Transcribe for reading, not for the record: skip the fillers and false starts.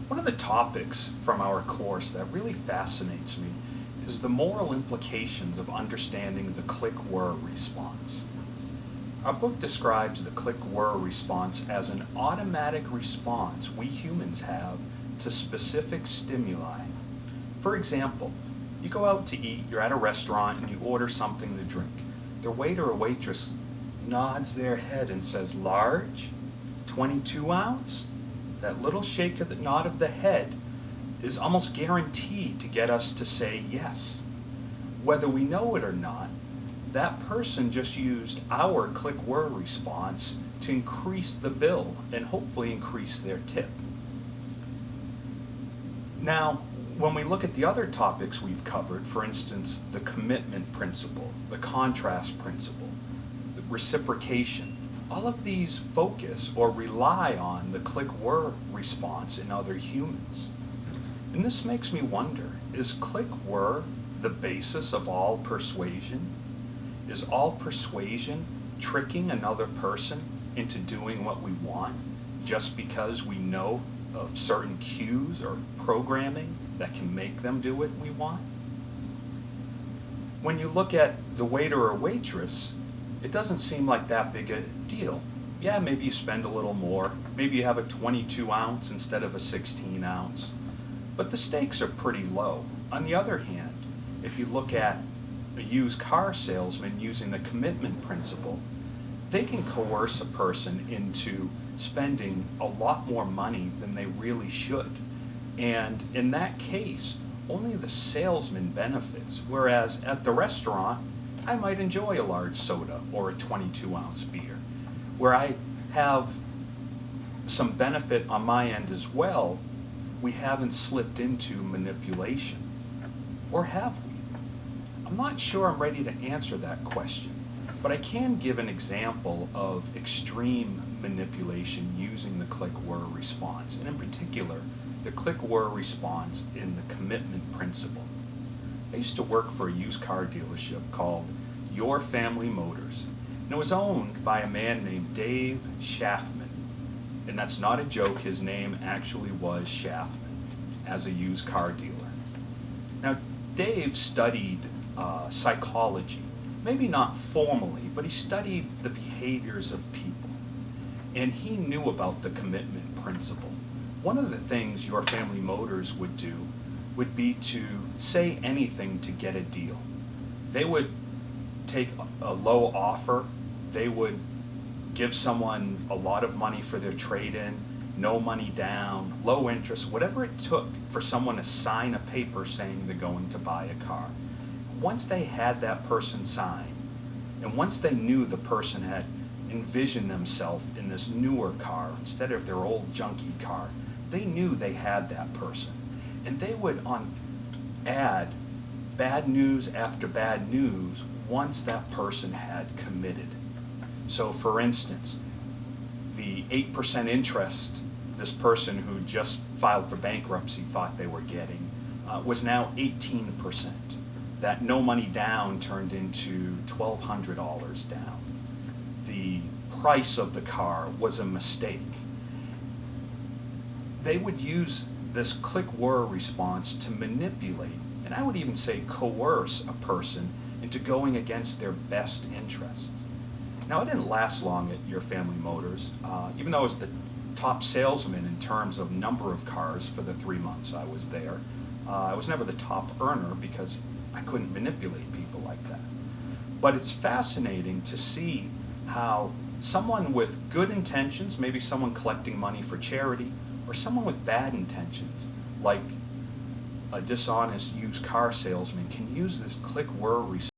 One of the topics from our course that really fascinates me is the moral implications of understanding the click-whirr response. Our book describes the click-whirr response as an automatic response we humans have to specific stimuli. For example, you go out to eat, you're at a restaurant, and you order something to drink. The waiter or waitress nods their head and says, "Large? 22 ounce?" That little shake of the nod of the head is almost guaranteed to get us to say yes. Whether we know it or not, that person just used our click-whirr response to increase the bill and hopefully increase their tip. Now, when we look at the other topics we've covered, for instance, the commitment principle, the contrast principle, the reciprocation, all of these focus or rely on the click-whirr response in other humans. And this makes me wonder, is click-whirr the basis of all persuasion? Is all persuasion tricking another person into doing what we want just because we know of certain cues or programming that can make them do what we want? When you look at the waiter or waitress, it doesn't seem like that big a deal. Yeah, maybe you spend a little more. Maybe you have a 22 ounce instead of a 16 ounce. But the stakes are pretty low. On the other hand, if you look at a used car salesman using the commitment principle, they can coerce a person into spending a lot more money than they really should. And in that case, only the salesman benefits. Whereas at the restaurant, I might enjoy a large soda or a 22 ounce beer, where I have some benefit on my end as well. We haven't slipped into manipulation. Or have we? I'm not sure I'm ready to answer that question, but I can give an example of extreme manipulation using the click-whirr response, and in particular, the click-whirr response in the commitment principle. I used to work for a used car dealership called Your Family Motors, and it was owned by a man named Dave Schaffman. And that's not a joke, his name actually was Schaffman as a used car dealer. Now, Dave studied psychology, maybe not formally, but he studied the behaviors of people. And he knew about the commitment principle. One of the things Your Family Motors would do would be to say anything to get a deal. They would take a low offer, they would give someone a lot of money for their trade-in, no money down, low interest, whatever it took for someone to sign a paper saying they're going to buy a car. Once they had that person sign, and once they knew the person had envisioned themselves in this newer car instead of their old junky car, they knew they had that person. And they would add bad news after bad news once that person had committed. So for instance, the 8% interest this person who just filed for bankruptcy thought they were getting was now 18%. That no money down turned into $1,200 down. The price of the car was a mistake. They would use this click-whirr response to manipulate, and I would even say coerce a person into going against their best interests. Now, I didn't last long at Your Family Motors, even though I was the top salesman in terms of number of cars for the 3 months I was there. I was never the top earner because I couldn't manipulate people like that. But it's fascinating to see how someone with good intentions, maybe someone collecting money for charity, or someone with bad intentions, like a dishonest used car salesman, can use this click-whirr response